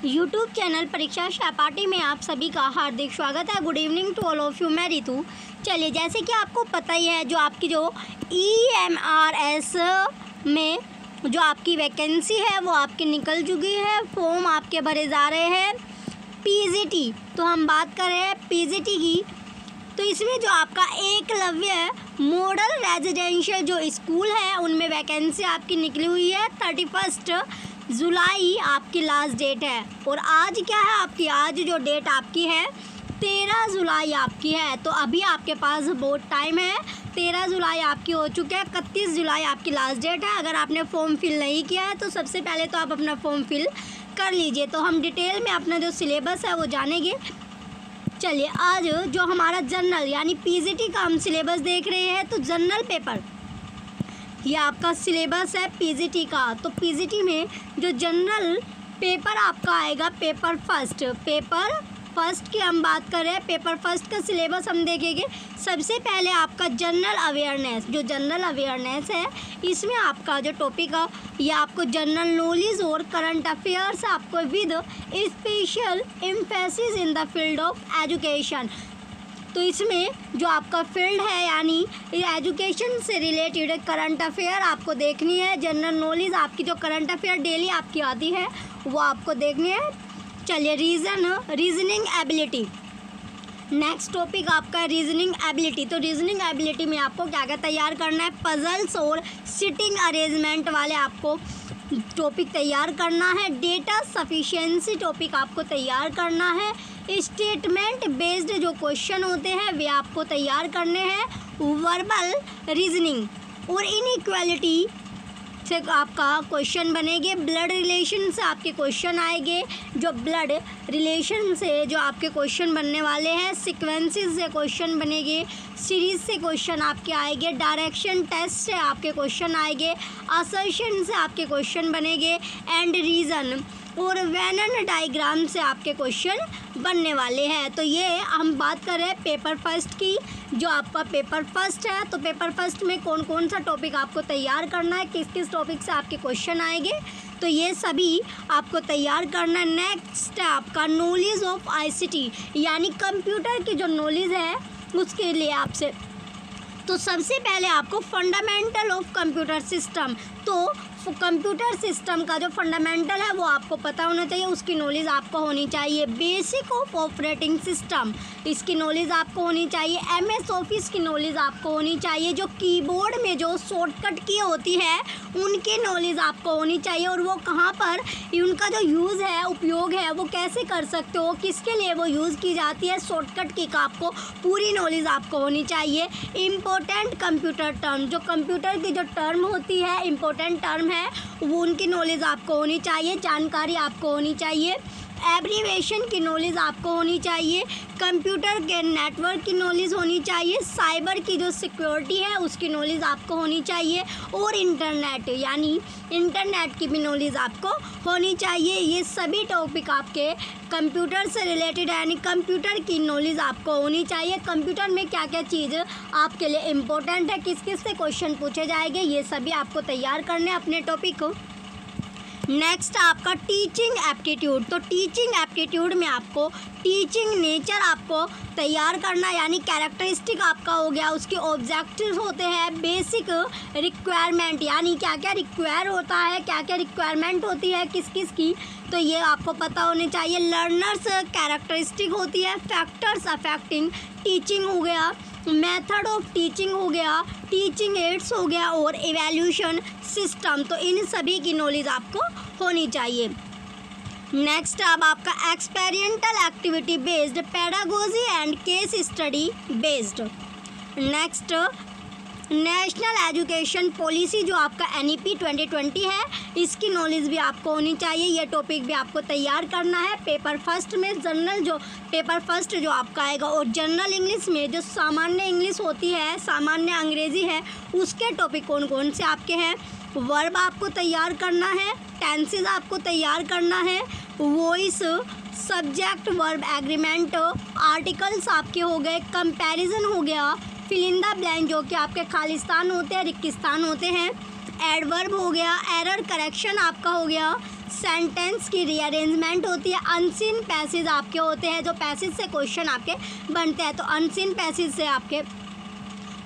YouTube channel परीक्षा सहपाठी में आप सभी का हार्दिक स्वागत है। Good evening to all of you. मैं रितु। चलिए, जैसे कि आपको पता ही है, जो आपकी जो EMRS में जो आपकी वैकेंसी है वो आपकी निकल चुकी है। फॉर्म आपके भरे जा रहे हैं। PGT, तो हम बात कर रहे हैं PGT की। तो इसमें जो आपका एकलव्य मॉडल रेजिडेंशियल जो स्कूल है उनमें वैकेंसी आपकी निकली हुई है। 31 जुलाई आपकी लास्ट डेट है। और आज क्या है आपकी, आज जो डेट आपकी है 13 जुलाई आपकी है। तो अभी आपके पास बहुत टाइम है। 13 जुलाई आपकी हो चुके हैं, 31 जुलाई आपकी लास्ट डेट है। अगर आपने फॉर्म फिल नहीं किया है तो सबसे पहले तो आप अपना फॉर्म फिल कर लीजिए। तो हम डिटेल में अपना जो सिलेबस है वो जानेंगे। चलिए, आज जो हमारा जनरल यानी PGT का हम सिलेबस देख रहे हैं, तो जनरल पेपर ये आपका सिलेबस है PGT का। तो PGT में जो जनरल पेपर आपका आएगा पेपर फर्स्ट की हम बात कर रहे हैं। पेपर फर्स्ट का सिलेबस हम देखेंगे। सबसे पहले आपका जनरल अवेयरनेस, जो जनरल अवेयरनेस है इसमें आपका जो टॉपिक है ये आपको जनरल नॉलेज और करंट अफेयर्स आपको with special emphasis in the field of education. तो इसमें जो आपका फील्ड है यानी एजुकेशन से रिलेटेड करंट अफेयर आपको देखनी है। जनरल नॉलेज आपकी जो करंट अफेयर डेली आपकी आती है वो आपको देखनी है। चलिए, रीजनिंग एबिलिटी, नेक्स्ट टॉपिक आपका रीजनिंग एबिलिटी। तो रीजनिंग एबिलिटी में आपको क्या क्या तैयार करना है, पजल्स और सिटिंग अरेंजमेंट वाले आपको टॉपिक तैयार करना है। डेटा सफिशिएंसी टॉपिक आपको तैयार करना है। स्टेटमेंट बेस्ड जो क्वेश्चन होते हैं वे आपको तैयार करने हैं। वर्बल रीजनिंग और इनइक्वालिटी से आपका क्वेश्चन बनेंगे। ब्लड रिलेशन से आपके क्वेश्चन आएंगे। जो ब्लड रिलेशन से जो आपके क्वेश्चन बनने वाले हैं, सीक्वेंसेस से क्वेश्चन बनेंगे, सीरीज से क्वेश्चन आपके आएंगे, डायरेक्शन टेस्ट से आपके क्वेश्चन आएंगे, असर्शन से आपके क्वेश्चन बनेंगे, एंड रीजन और वेनन डायग्राम से आपके क्वेश्चन बनने वाले हैं। तो ये हम बात कर रहे हैं पेपर फर्स्ट की। जो आपका पेपर फर्स्ट है, तो पेपर फर्स्ट में कौन कौन सा टॉपिक आपको तैयार करना है, किस किस टॉपिक से आपके क्वेश्चन आएंगे, तो ये सभी आपको तैयार करना है। नेक्स्ट है आपका नॉलेज ऑफ ICT यानी कंप्यूटर की जो नॉलेज है उसके लिए आपसे, तो सबसे पहले आपको फंडामेंटल ऑफ कंप्यूटर सिस्टम, तो कंप्यूटर सिस्टम का जो फंडामेंटल है वो आपको पता होना चाहिए, उसकी नॉलेज आपको होनी चाहिए। बेसिक ऑफ ऑपरेटिंग सिस्टम, इसकी नॉलेज आपको होनी चाहिए। MS ऑफिस की नॉलेज आपको होनी चाहिए। जो कीबोर्ड में जो शॉर्टकट की होती है उनकी नॉलेज आपको होनी चाहिए, और वो कहाँ पर उनका जो यूज़ है, उपयोग है, वो कैसे कर सकते हो, किसके लिए वो यूज़ की जाती है, शॉर्टकट की का आपको पूरी नॉलेज आपको होनी चाहिए। इम्पोर्टेंट कंप्यूटर टर्म, जो कंप्यूटर की जो टर्म होती है, इम्पोर्टेंट टर्म है, वो उनकी नॉलेज आपको होनी चाहिए, जानकारी आपको होनी चाहिए। एब्रीवेशन की नॉलेज आपको होनी चाहिए। कंप्यूटर के नेटवर्क की नॉलेज होनी चाहिए। साइबर की जो सिक्योरिटी है उसकी नॉलेज आपको होनी चाहिए। और इंटरनेट यानी इंटरनेट की भी नॉलेज आपको होनी चाहिए। ये सभी टॉपिक आपके कंप्यूटर से रिलेटेड है, यानी कंप्यूटर की नॉलेज आपको होनी चाहिए। कंप्यूटर में क्या क्या चीज़ आपके लिए इम्पोर्टेंट है, किस किस से क्वेश्चन पूछे जाएंगे, ये सभी आपको तैयार करने अपने टॉपिक को। नेक्स्ट आपका टीचिंग एप्टीट्यूड, तो टीचिंग एप्टीट्यूड में आपको टीचिंग नेचर आपको तैयार करना, यानी कैरेक्टरिस्टिक आपका हो गया, उसके ऑब्जेक्टिव्स होते हैं। बेसिक रिक्वायरमेंट यानी क्या क्या रिक्वायर होता है, क्या क्या रिक्वायरमेंट होती है किस किस की, तो ये आपको पता होने चाहिए। लर्नर्स कैरेक्टरिस्टिक होती है। फैक्टर्स अफेक्टिंग टीचिंग हो गया, मेथड ऑफ टीचिंग हो गया, टीचिंग एड्स हो गया, और इवैल्यूएशन सिस्टम, तो इन सभी की नॉलेज आपको होनी चाहिए। नेक्स्ट अब आपका experimental activity based pedagogy and case study based. Next national education policy, जो आपका NEP 2020 है, इसकी नॉलेज भी आपको होनी चाहिए। ये टॉपिक भी आपको तैयार करना है। पेपर फर्स्ट में जनरल जो पेपर फर्स्ट जो आपका आएगा, और जनरल इंग्लिश में जो सामान्य इंग्लिश होती है, सामान्य अंग्रेज़ी है, उसके टॉपिक कौन कौन से आपके हैं। वर्ब आपको तैयार करना है। टेंसेस आपको तैयार करना है। Voice, subject, verb, agreement, articles आपके हो गए। कंपैरिजन हो गया। फिल इन द ब्लैंक, जो कि आपके खालिस्तान होते हैं, रिक्तिस्तान होते हैं। एडवर्ब हो गया। एरर करेक्शन आपका हो गया। सेंटेंस की रीअरेंजमेंट होती है। अनसीन पैसेज आपके होते हैं, जो पैसेज से क्वेश्चन आपके बनते हैं। तो अनसीन पैसेज से आपके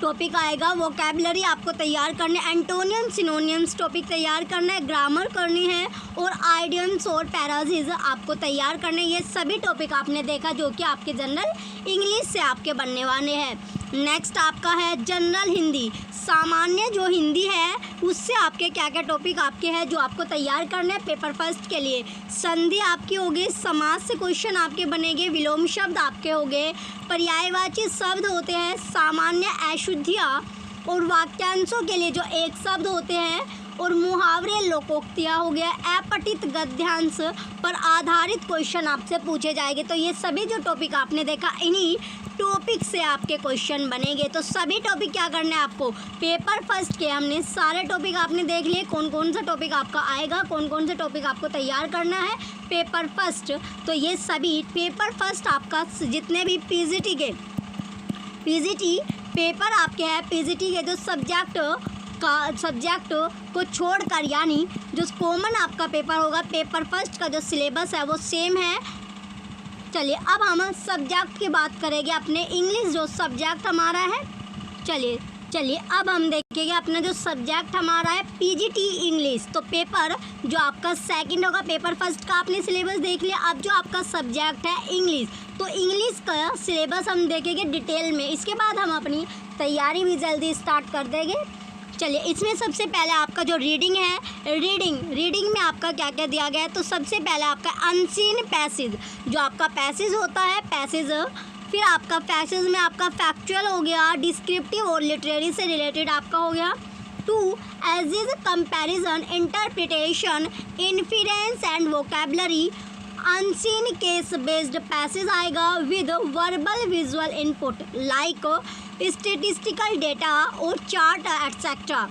टॉपिक आएगा। वोकैबुलरी आपको तैयार करने, एंटोनियम सिनोनियम्स टॉपिक तैयार करना है, ग्रामर करनी है, और आइडियम्स और पैराजीज आपको तैयार करने। ये सभी टॉपिक आपने देखा जो कि आपके जनरल इंग्लिश से आपके बनने वाले हैं। नेक्स्ट आपका है जनरल हिंदी। सामान्य जो हिंदी है उससे आपके क्या क्या टॉपिक आपके हैं जो आपको तैयार करने हैं पेपर फर्स्ट के लिए। संधि आपकी होगी, समास से क्वेश्चन आपके बनेंगे, विलोम शब्द आपके होंगे, पर्यायवाची शब्द होते हैं, सामान्य अशुद्धियाँ और वाक्यांशों के लिए जो एक शब्द होते हैं, और मुहावरे लोकोक्तियाँ हो गया, अपठित गद्यांश पर आधारित क्वेश्चन आपसे पूछे जाएंगे। तो ये सभी जो टॉपिक आपने देखा इन्हीं टॉपिक से आपके क्वेश्चन बनेंगे। तो सभी टॉपिक क्या करने हैं आपको पेपर फर्स्ट के, हमने सारे टॉपिक आपने देख लिए, कौन कौन सा टॉपिक आपका आएगा, कौन कौन से टॉपिक आपको तैयार करना है पेपर फर्स्ट। तो ये सभी पेपर फर्स्ट आपका जितने भी पीजीटी पेपर आपके हैं, पीजीटी के जो सब्जेक्ट को छोड़कर, यानी जो कॉमन आपका पेपर होगा पेपर फर्स्ट का जो सिलेबस है वो सेम है। चलिए अब हम सब्जेक्ट की बात करेंगे, अपने इंग्लिश जो सब्जेक्ट हमारा है। चलिए अब हम देखेंगे अपना जो सब्जेक्ट हमारा है पीजीटी इंग्लिश। तो पेपर जो आपका सेकंड होगा, पेपर फर्स्ट का आपने सिलेबस देख लिया। अब जो आपका सब्जेक्ट है इंग्लिश, तो इंग्लिश का सिलेबस हम देखेंगे डिटेल में। इसके बाद हम अपनी तैयारी भी जल्दी स्टार्ट कर देंगे। चलिए इसमें सबसे पहले आपका जो रीडिंग है, रीडिंग में आपका क्या क्या दिया गया है। तो सबसे पहले आपका अनसीन पैसेज, जो आपका पैसेज होता है पैसेज, फिर आपका पैसेज में आपका फैक्चुअल हो गया, डिस्क्रिप्टिव और लिटरेरी से रिलेटेड आपका हो गया। 2 as is comparison, interpretation, inference and vocabulary. Unseen case based passage आएगा with verbal visual input like statistical data और चार्ट एटसेट्रा।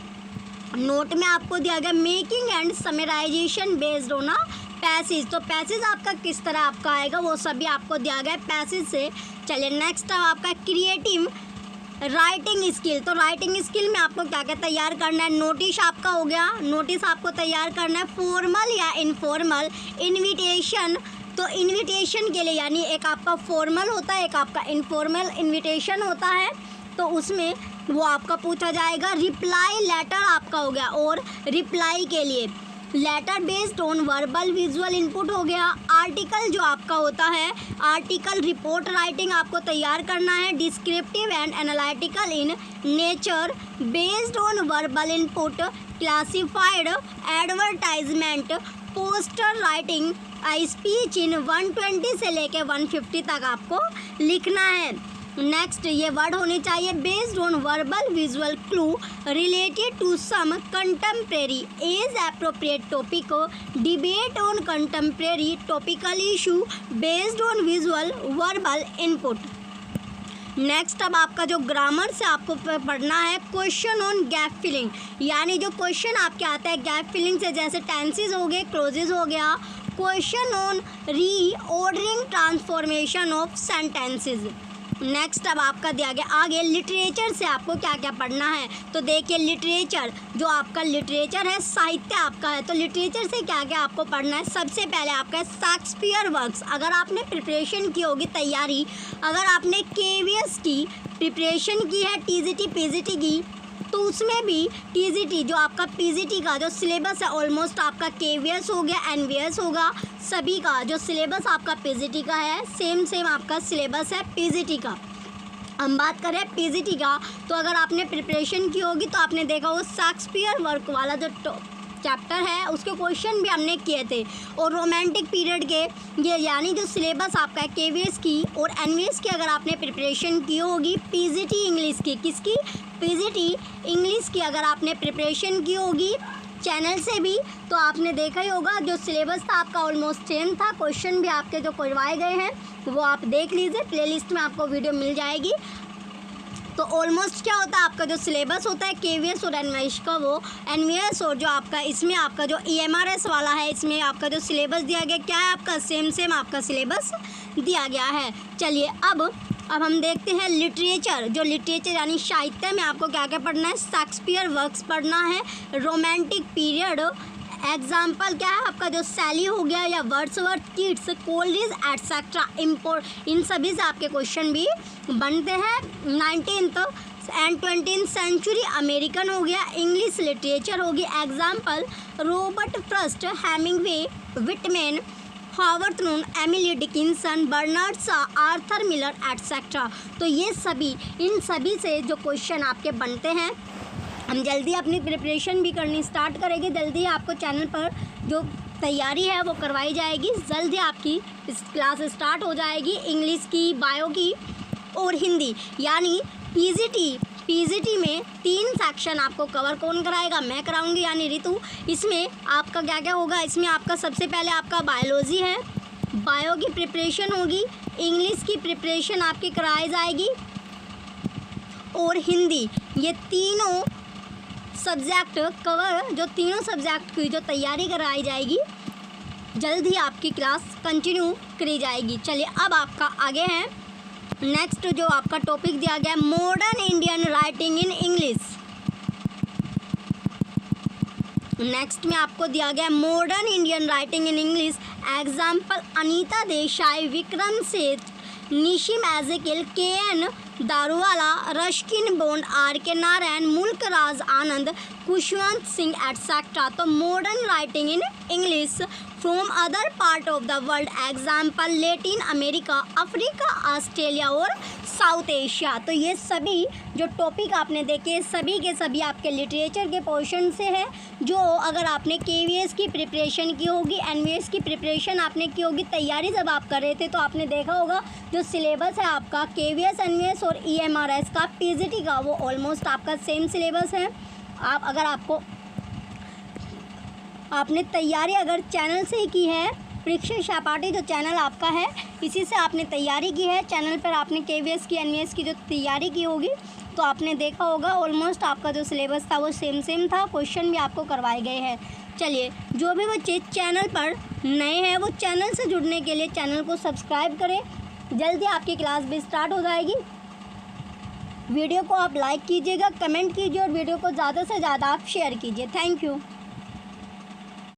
नोट में आपको दिया गया making and summarization based on passage. तो पैसेज आपका किस तरह आपका आएगा वो सभी आपको दिया गया पैसेज से। चलिए नेक्स्ट आपका क्रिएटिव राइटिंग स्किल। तो राइटिंग स्किल में आपको क्या क्या तैयार करना है। नोटिस आपका हो गया, नोटिस आपको तैयार करना है फॉर्मल या इनफॉर्मल। इनविटेशन, तो इनविटेशन के लिए यानी एक आपका फॉर्मल होता है, एक आपका इनफॉर्मल इनविटेशन होता है, तो उसमें वो आपका पूछा जाएगा। रिप्लाई लेटर आपका हो गया, और रिप्लाई के लिए letter based on verbal visual input हो गया। आर्टिकल जो आपका होता है, आर्टिकल रिपोर्ट राइटिंग आपको तैयार करना है, descriptive and analytical in nature based on verbal input. Classified advertisement, poster writing, speech in 120 से लेके 150 तक आपको लिखना है। नेक्स्ट ये वर्ड होने चाहिए based on verbal visual clue related to some contemporary age appropriate topic. Debate on contemporary topical issue based on visual verbal input. Next अब आपका जो ग्रामर से आपको पढ़ना है क्वेश्चन ऑन गैप फिलिंग, यानी जो क्वेश्चन आपके आता है गैप फिलिंग से, जैसे टेंसेज हो गए, क्लोजेज हो गया। Question on reordering transformation of sentences. Next अब आपका दिया गया आगे लिटरेचर से आपको क्या क्या पढ़ना है। तो देखिए लिटरेचर, जो आपका लिटरेचर है साहित्य आपका है, तो लिटरेचर से क्या क्या आपको पढ़ना है। सबसे पहले आपका शेक्सपियर वर्क्स, अगर आपने प्रिपरेशन की होगी तैयारी, अगर आपने केवीएस की प्रिपरेशन की है, टीजीटी पीजीटी की, तो उसमें भी टीजीटी जो आपका पीजीटी का जो सिलेबस है ऑलमोस्ट आपका केवीएस हो गया, एनवीएस होगा, सभी का जो सिलेबस आपका पीजीटी का है सेम आपका सिलेबस है पीजीटी का। हम बात करें पीजीटी का, तो अगर आपने प्रिपरेशन की होगी तो आपने देखा वो शेक्सपियर वर्क वाला जो चैप्टर है उसके क्वेश्चन भी हमने किए थे। और रोमांटिक पीरियड के ये यानी जो सिलेबस आपका है केवीएस की और एनवीएस की, अगर आपने प्रिपरेशन की होगी पीजीटी इंग्लिश की, किसकी पीजीटी इंग्लिश की अगर आपने प्रिपरेशन की होगी चैनल से भी, तो आपने देखा ही होगा जो सिलेबस था आपका ऑलमोस्ट सेम था। क्वेश्चन भी आपके जो करवाए गए हैं वो आप देख लीजिए, प्लेलिस्ट में आपको वीडियो मिल जाएगी। तो ऑलमोस्ट क्या होता है आपका जो सिलेबस होता है केवीएस और एनवीएस का, वो एनवीएस और जो आपका इसमें आपका जो ईएमआरएस वाला है, इसमें आपका जो सिलेबस दिया गया क्या है आपका सेम आपका सिलेबस दिया गया है। चलिए अब हम देखते हैं लिटरेचर। जो लिटरेचर यानी साहित्य में आपको क्या क्या पढ़ना है, शेक्सपियर वर्क्स पढ़ना है, रोमांटिक पीरियड, एग्जाम्पल क्या है आपका, जो सैली हो गया या Wordsworth, Keats, Coleridge etcetera, import, इन सभी से आपके क्वेश्चन भी बनते हैं। 19th and 20th century American हो गया, इंग्लिश लिटरेचर होगी। Example Robert Frost, Hemingway, Whitman, हावर्थ नून, Emily Dickinson, Bernard Shaw, Arthur Miller etcetera. तो ये सभी, इन सभी से जो क्वेश्चन आपके बनते हैं, हम जल्दी अपनी प्रिपरेशन भी करनी स्टार्ट करेंगे। जल्दी आपको चैनल पर जो तैयारी है वो करवाई जाएगी। जल्दी आपकी इस क्लास स्टार्ट हो जाएगी इंग्लिश की, बायो की और हिंदी, यानी पीजीटी में 3 सेक्शन आपको कवर कौन कराएगा, मैं कराऊंगी यानी ऋतु। इसमें आपका क्या क्या होगा, इसमें आपका सबसे पहले आपका बायोलॉजी है, बायो की प्रिपरेशन होगी, इंग्लिश की प्रिपरेशन आपकी कराई जाएगी और हिंदी। ये तीनों सब्जेक्ट कवर, जो तीनों सब्जेक्ट की जो तैयारी कराई जाएगी, जल्द ही आपकी क्लास कंटिन्यू करी जाएगी। चलिए अब आपका आगे है नेक्स्ट जो आपका टॉपिक दिया गया है, modern Indian writing in English. Next में आपको दिया गया modern Indian writing in English. Example Anita Desai, Vikram Seth, Nissim Ezekiel, KN Daruwalla, Ruskin Bond, RK Narayan, Mulk Raj Anand, Khushwant Singh etcetera. तो modern writing in English from other part of the world, example Latin America, Africa, Australia और South Asia. तो ये सभी जो टॉपिक आपने देखे, सभी के सभी आपके लिटरेचर के पोर्शन से है, जो अगर आपने KVS की प्रिपरेशन की होगी, NVS की प्रिपरेशन आपने की होगी, तैयारी जब आप कर रहे थे तो आपने देखा होगा जो सिलेबस है आपका KVS, NVS और EMRS का, PGT का, वो ऑलमोस्ट आपका सेम सिलेबस है। आप अगर आपने तैयारी अगर चैनल से ही की है, परीक्षा सहपाठी जो चैनल आपका है, इसी से आपने तैयारी की है, चैनल पर आपने KVS की, NVS की जो तैयारी की होगी, तो आपने देखा होगा ऑलमोस्ट आपका जो सिलेबस था वो सेम था, क्वेश्चन भी आपको करवाए गए हैं। चलिए जो भी बच्चे चैनल पर नए हैं वो चैनल से जुड़ने के लिए चैनल को सब्सक्राइब करें। जल्दी आपकी क्लास भी स्टार्ट हो जाएगी। वीडियो को आप लाइक कीजिएगा, कमेंट कीजिए और वीडियो को ज़्यादा से ज़्यादा आप शेयर कीजिए। Thank you.